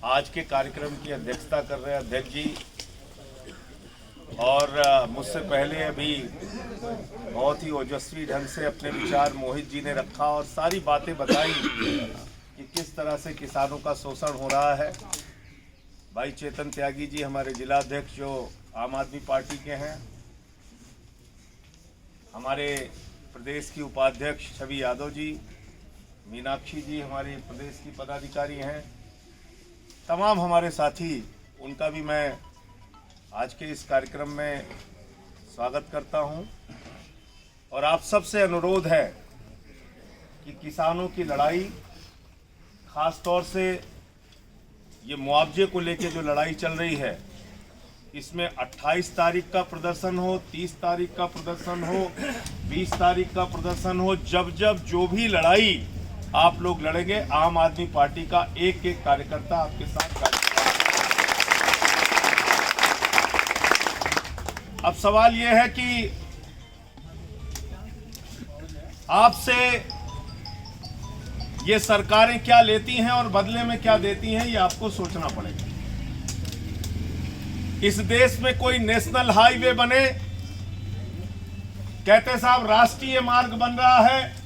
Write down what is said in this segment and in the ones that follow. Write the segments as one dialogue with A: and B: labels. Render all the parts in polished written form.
A: आज के कार्यक्रम की अध्यक्षता कर रहे अध्यक्ष जी और मुझसे पहले अभी बहुत ही ओजस्वी ढंग से अपने विचार मोहित जी ने रखा और सारी बातें बताई कि किस तरह से किसानों का शोषण हो रहा है। भाई चेतन त्यागी जी हमारे जिला अध्यक्ष जो आम आदमी पार्टी के हैं, हमारे प्रदेश की उपाध्यक्ष छवि यादव जी, मीनाक्षी जी हमारे प्रदेश की पदाधिकारी हैं, तमाम हमारे साथी, उनका भी मैं आज के इस कार्यक्रम में स्वागत करता हूं। और आप सबसे अनुरोध है कि किसानों की लड़ाई, खास तौर से ये मुआवजे को लेकर जो लड़ाई चल रही है, इसमें 28 तारीख का प्रदर्शन हो, 30 तारीख का प्रदर्शन हो, 20 तारीख का प्रदर्शन हो, जब जब जो भी लड़ाई आप लोग लड़ेंगे, आम आदमी पार्टी का एक एक कार्यकर्ता आपके साथ खड़ा। अब सवाल यह है कि आपसे ये सरकारें क्या लेती हैं और बदले में क्या देती हैं, ये आपको सोचना पड़ेगा। इस देश में कोई नेशनल हाईवे बने, कहते साहब राष्ट्रीय मार्ग बन रहा है,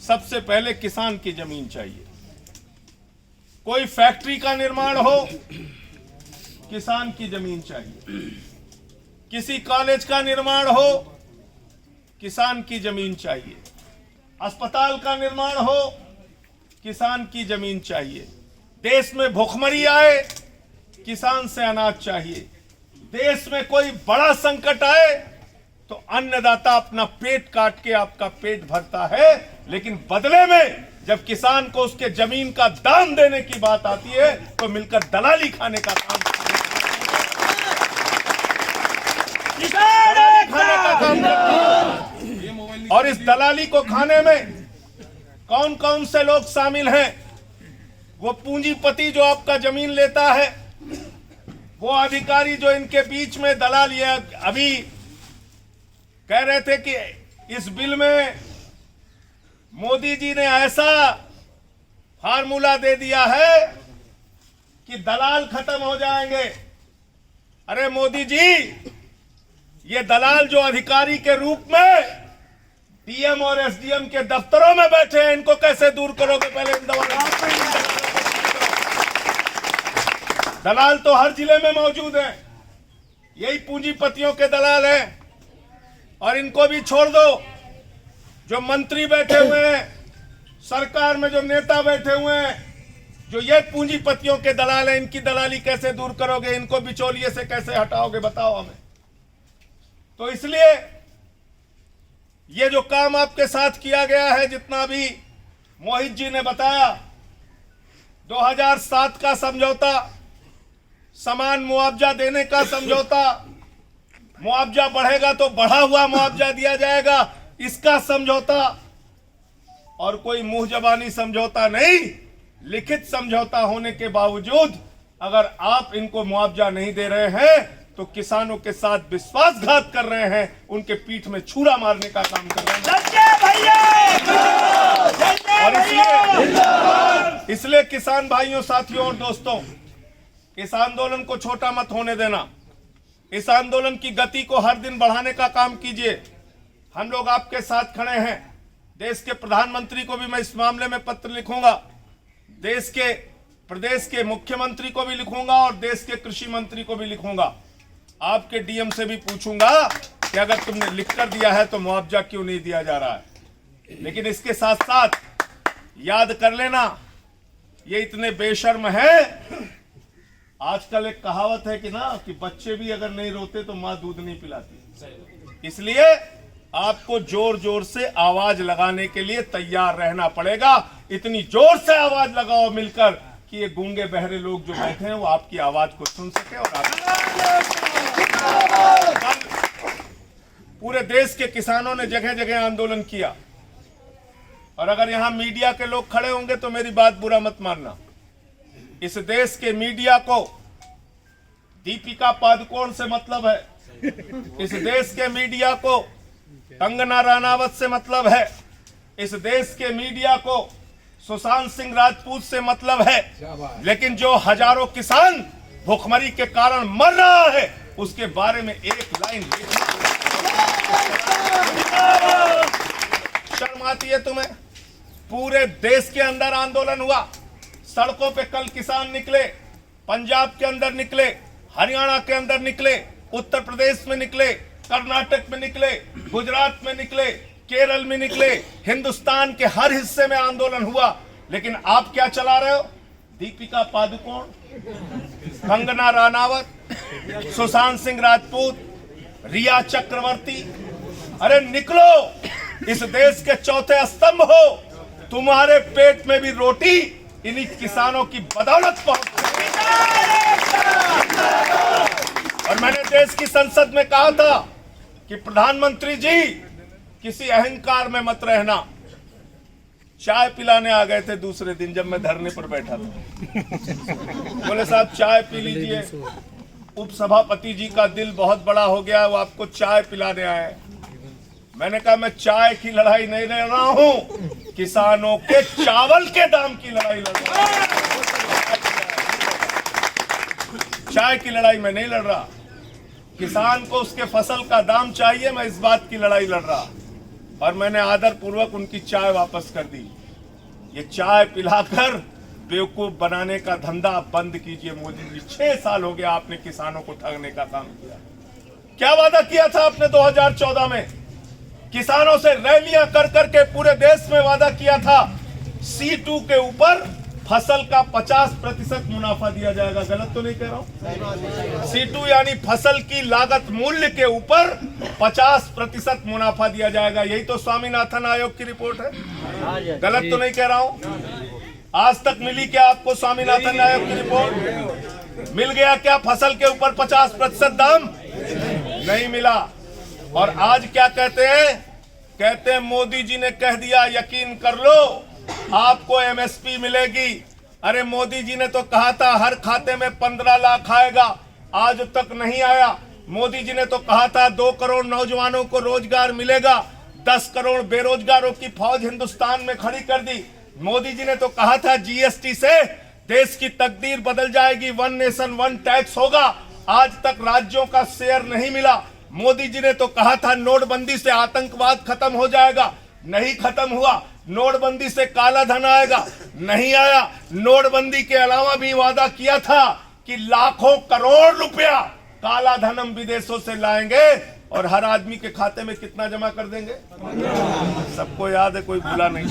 A: सबसे पहले किसान की जमीन चाहिए। कोई फैक्ट्री का निर्माण हो, किसान की जमीन चाहिए। किसी कॉलेज का निर्माण हो, किसान की जमीन चाहिए। अस्पताल का निर्माण हो, किसान की जमीन चाहिए। देश में भुखमरी आए, किसान से अनाज चाहिए। देश में कोई बड़ा संकट आए तो अन्नदाता अपना पेट काट के आपका पेट भरता है, लेकिन बदले में जब किसान को उसके जमीन का दाम देने की बात आती है तो मिलकर दलाली खाने का काम और इस दलाली को खाने में कौन कौन से लोग शामिल हैं? वो पूंजीपति जो आपका जमीन लेता है, वो अधिकारी जो इनके बीच में दलाल। ये अभी कह रहे थे कि इस बिल में मोदी जी ने ऐसा फार्मूला दे दिया है कि दलाल खत्म हो जाएंगे। अरे मोदी जी, ये दलाल जो अधिकारी के रूप में डीएम और एसडीएम के दफ्तरों में बैठे हैं, इनको कैसे दूर करोगे? पहले इन दलाल तो हर जिले में मौजूद हैं, यही पूंजीपतियों के दलाल हैं, और इनको भी छोड़ दो। जो मंत्री बैठे हुए हैं, सरकार में जो नेता बैठे हुए हैं, जो ये पूंजीपतियों के दलाल हैं, इनकी दलाली कैसे दूर करोगे? इनको बिचौलिए से कैसे हटाओगे? बताओ हमें। तो इसलिए ये जो काम आपके साथ किया गया है, जितना भी मोहित जी ने बताया, 2007 का समझौता, समान मुआवजा देने का समझौता, मुआवजा बढ़ेगा तो बढ़ा हुआ मुआवजा दिया जाएगा, इसका समझौता, और कोई मुंह जबानी समझौता नहीं, लिखित समझौता होने के बावजूद अगर आप इनको मुआवजा नहीं दे रहे हैं तो किसानों के साथ विश्वासघात कर रहे हैं, उनके पीठ में छुरा मारने का काम कर रहे हैं। और इसलिए किसान भाइयों, साथियों और दोस्तों, इस आंदोलन को छोटा मत होने देना। इस आंदोलन की गति को हर दिन बढ़ाने का काम कीजिए। हम लोग आपके साथ खड़े हैं। देश के प्रधानमंत्री को भी मैं इस मामले में पत्र लिखूंगा, देश के प्रदेश के मुख्यमंत्री को भी लिखूंगा और देश के कृषि मंत्री को भी लिखूंगा। आपके डीएम से भी पूछूंगा कि अगर तुमने लिखकर दिया है तो मुआवजा क्यों नहीं दिया जा रहा है। लेकिन इसके साथ साथ याद कर लेना, ये इतने बेशर्म है। आजकल एक कहावत है कि ना, कि बच्चे भी अगर नहीं रोते तो माँ दूध नहीं पिलाती। इसलिए आपको जोर जोर से आवाज लगाने के लिए तैयार रहना पड़ेगा। इतनी जोर से आवाज लगाओ मिलकर कि ये गूंगे बहरे लोग जो बैठे हैं वो आपकी आवाज को सुन सके। और पूरे देश के किसानों ने जगह जगह आंदोलन किया, और अगर यहां मीडिया के लोग खड़े होंगे तो मेरी बात बुरा मत मानना। इस देश के मीडिया को दीपिका पादुकोण से मतलब है, इस देश के मीडिया को कंगना रनावत से मतलब है, इस देश के मीडिया को सुशांत सिंह राजपूत से मतलब है, लेकिन जो हजारों किसान भूखमरी के कारण मर रहा है उसके बारे में एक लाइन लिखना। शर्म आती है तुम्हें? पूरे देश के अंदर आंदोलन हुआ, सड़कों पे कल किसान निकले, पंजाब के अंदर निकले, हरियाणा के अंदर निकले, उत्तर प्रदेश में निकले, कर्नाटक में निकले, गुजरात में निकले, केरल में निकले, हिंदुस्तान के हर हिस्से में आंदोलन हुआ। लेकिन आप क्या चला रहे हो? दीपिका पादुकोण, कंगना रनावत, सुशांत सिंह राजपूत, रिया चक्रवर्ती, अरे निकलो, इस देश के चौथे स्तंभ हो। तुम्हारे पेट में भी रोटी इन्हीं किसानों की बदौलत पहुंची। और मैंने देश की संसद में कहा था कि प्रधानमंत्री जी किसी अहंकार में मत रहना। चाय पिलाने आ गए थे दूसरे दिन जब मैं धरने पर बैठा था। बोले साहब चाय पी लीजिए, उपसभापति जी का दिल बहुत बड़ा हो गया, वो आपको चाय पिलाने आए। मैंने कहा मैं चाय की लड़ाई नहीं लड़ रहा हूं, किसानों के चावल के दाम की लड़ाई लड़ रहा हूं। चाय की लड़ाई मैं नहीं लड़ रहा, किसान को उसके फसल का दाम चाहिए, मैं इस बात की लड़ाई लड़ रहा। और मैंने आदर पूर्वक उनकी चाय वापस कर दी। ये चाय पिलाकर बेवकूफ बनाने का धंधा बंद कीजिए मोदी जी। 6 साल हो गया आपने किसानों को ठगने का काम किया। क्या वादा किया था आपने 2014 में? किसानों से रैलियां कर करके पूरे देश में वादा किया था C2 के ऊपर फसल का 50% मुनाफा दिया जाएगा। गलत तो नहीं कह रहा हूं? C2 यानी फसल की लागत मूल्य के ऊपर 50% मुनाफा दिया जाएगा। यही तो स्वामीनाथन आयोग की रिपोर्ट है। गलत तो नहीं कह रहा हूं? आज तक मिली क्या आपको स्वामीनाथन आयोग की रिपोर्ट? मिल गया क्या आपको फसल के ऊपर 50% दाम? नहीं मिला। और आज क्या कहते हैं? कहते हैं मोदी जी ने कह दिया, यकीन कर लो आपको MSP मिलेगी। अरे मोदी जी ने तो कहा था हर खाते में 15 लाख आएगा, आज तक नहीं आया। मोदी जी ने तो कहा था 2 करोड़ नौजवानों को रोजगार मिलेगा, 10 करोड़ बेरोजगारों की फौज हिंदुस्तान में खड़ी कर दी। मोदी जी ने तो कहा था GST से देश की तकदीर बदल जाएगी, 1 नेशन 1 टैक्स होगा, आज तक राज्यों का शेयर नहीं मिला। मोदी जी ने तो कहा था नोटबंदी से आतंकवाद खत्म हो जाएगा, नहीं खत्म हुआ। नोटबंदी से काला धन आएगा, नहीं आया। नोटबंदी के अलावा भी वादा किया था कि लाखों करोड़ रुपया काला धन हम विदेशों से लाएंगे और हर आदमी के खाते में कितना जमा कर देंगे? सबको याद है, कोई भूला नहीं।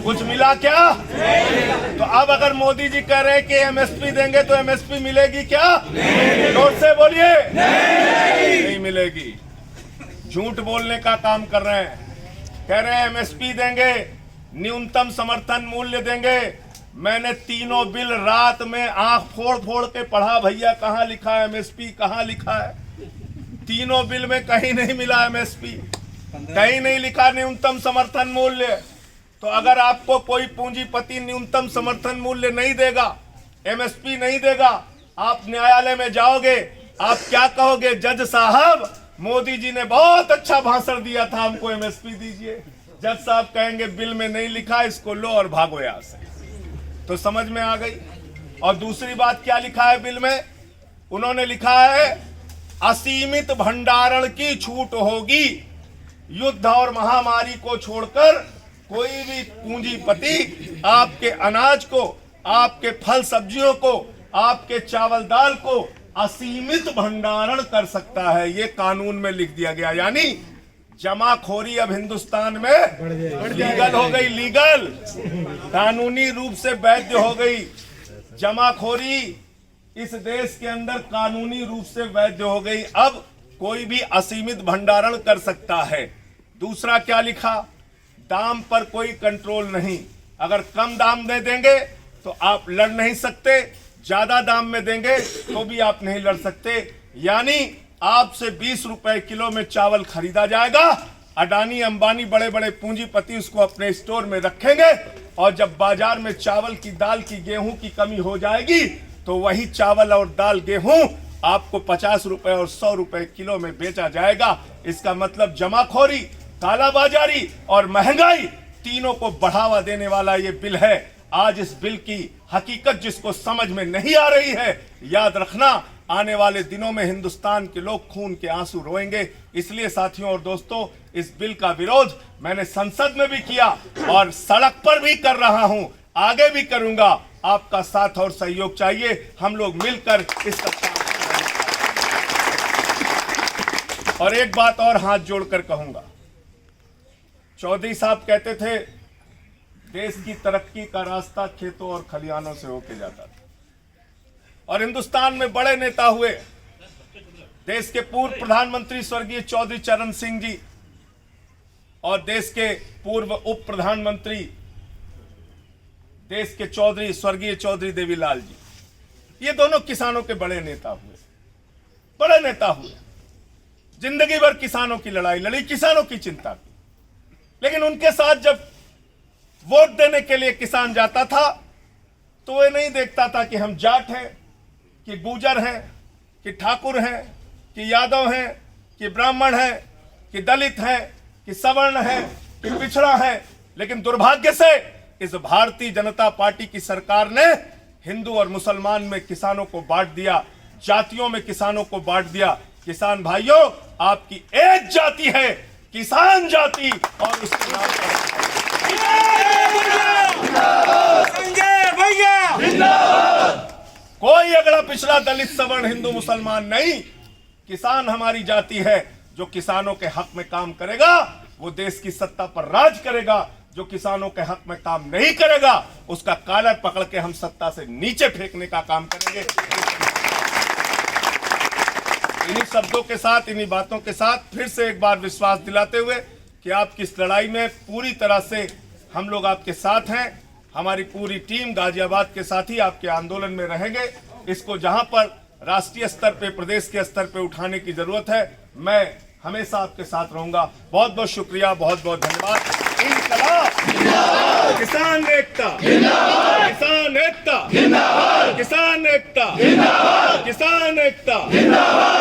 A: कुछ मिला क्या? तो अब अगर मोदी जी कह रहे हैं कि MSP देंगे तो MSP मिलेगी क्या? जोर से बोलिए। नहीं मिलेगी। झूठ बोलने का काम कर रहे हैं। कह रहे हैं MSP देंगे, न्यूनतम समर्थन मूल्य देंगे। मैंने तीनों बिल रात में आंख फोड़ फोड़ के पढ़ा, भैया कहाँ लिखा है MSP, कहाँ लिखा है? तीनों बिल में कहीं नहीं मिला MSP, कहीं नहीं लिखा न्यूनतम समर्थन मूल्य। तो अगर आपको कोई पूंजीपति न्यूनतम समर्थन मूल्य नहीं देगा, MSP नहीं देगा, आप न्यायालय में जाओगे, आप क्या कहोगे? जज साहब मोदी जी ने बहुत अच्छा भाषण दिया था, हमको MSP दीजिए। जज साहब कहेंगे बिल में नहीं लिखा, इसको लो और भागो यहां से। तो समझ में आ गई। और दूसरी बात क्या लिखा है बिल में? उन्होंने लिखा है असीमित भंडारण की छूट होगी। युद्ध और महामारी को छोड़कर कोई भी पूंजीपति आपके अनाज को, आपके फल सब्जियों को, आपके चावल दाल को असीमित भंडारण कर सकता है। ये कानून में लिख दिया गया। यानी जमाखोरी अब हिंदुस्तान में लीगल हो गई, लीगल, कानूनी रूप से वैध हो गई। जमाखोरी इस देश के अंदर कानूनी रूप से वैध हो गई। अब कोई भी असीमित भंडारण कर सकता है। दूसरा क्या लिखा? दाम पर कोई कंट्रोल नहीं। अगर कम दाम दे देंगे तो आप लड़ नहीं सकते, ज्यादा दाम में देंगे तो भी आप नहीं लड़ सकते। यानी आपसे 20 रुपए किलो में चावल खरीदा जाएगा, अडानी अंबानी बड़े बड़े पूंजीपति उसको अपने स्टोर में रखेंगे और जब बाजार में चावल की, दाल की, गेहूं की कमी हो जाएगी तो वही चावल और दाल, गेहूं आपको 50 रुपए और 100 रुपए किलो में बेचा जाएगा। इसका मतलब जमाखोरी, कालाबाजारी और महंगाई तीनों को बढ़ावा देने वाला ये बिल है। आज इस बिल की हकीकत जिसको समझ में नहीं आ रही है, याद रखना आने वाले दिनों में हिंदुस्तान के लोग खून के आंसू रोएंगे। इसलिए साथियों और दोस्तों, इस बिल का विरोध मैंने संसद में भी किया और सड़क पर भी कर रहा हूं, आगे भी करूंगा। आपका साथ और सहयोग चाहिए, हम लोग मिलकर इसका काम करेंगे। और एक बात और हाथ जोड़कर कहूंगा, चौधरी साहब कहते थे देश की तरक्की का रास्ता खेतों और खलिहानों से होके जाता था, और हिंदुस्तान में बड़े नेता हुए। देश के पूर्व प्रधानमंत्री स्वर्गीय चौधरी चरण सिंह जी और देश के पूर्व उप प्रधानमंत्री देश के चौधरी स्वर्गीय चौधरी देवीलाल जी, ये दोनों किसानों के बड़े नेता हुए, बड़े नेता हुए। जिंदगी भर किसानों की लड़ाई लड़ी, किसानों की चिंता की। लेकिन उनके साथ जब वोट देने के लिए किसान जाता था तो वे नहीं देखता था कि हम जाट हैं, कि गुर्जर हैं, कि ठाकुर हैं, कि यादव हैं, कि ब्राह्मण हैं, कि दलित हैं, कि सवर्ण हैं, कि पिछड़ा हैं। लेकिन दुर्भाग्य से इस भारतीय जनता पार्टी की सरकार ने हिंदू और मुसलमान में किसानों को बांट दिया, जातियों में किसानों को बांट दिया। किसान भाइयों, आपकी एक जाति है, किसान जाति, और उसके नाम पर कोई अगड़ा पिछड़ा दलित सवर्ण हिंदू मुसलमान नहीं। किसान हमारी जाति है। जो किसानों के हक में काम करेगा वो देश की सत्ता पर राज करेगा। जो किसानों के हक में काम नहीं करेगा उसका कॉलर पकड़ के हम सत्ता से नीचे फेंकने का काम करेंगे। इन्हीं शब्दों के साथ, इन्हीं बातों के साथ फिर से एक बार विश्वास दिलाते हुए कि आपकी इस लड़ाई में पूरी तरह से हम लोग आपके साथ हैं। हमारी पूरी टीम गाजियाबाद के साथ ही आपके आंदोलन में रहेंगे। इसको जहां पर राष्ट्रीय स्तर पे, प्रदेश के स्तर पे उठाने की जरूरत है, मैं हमेशा आपके साथ रहूंगा। बहुत बहुत शुक्रिया, बहुत बहुत धन्यवाद। इनकलाब जिंदाबाद, किसान एकता जिंदाबाद, किसान एकता जिंदाबाद, किसान एकता जिंदाबाद, किसान एकता जिंदाबाद।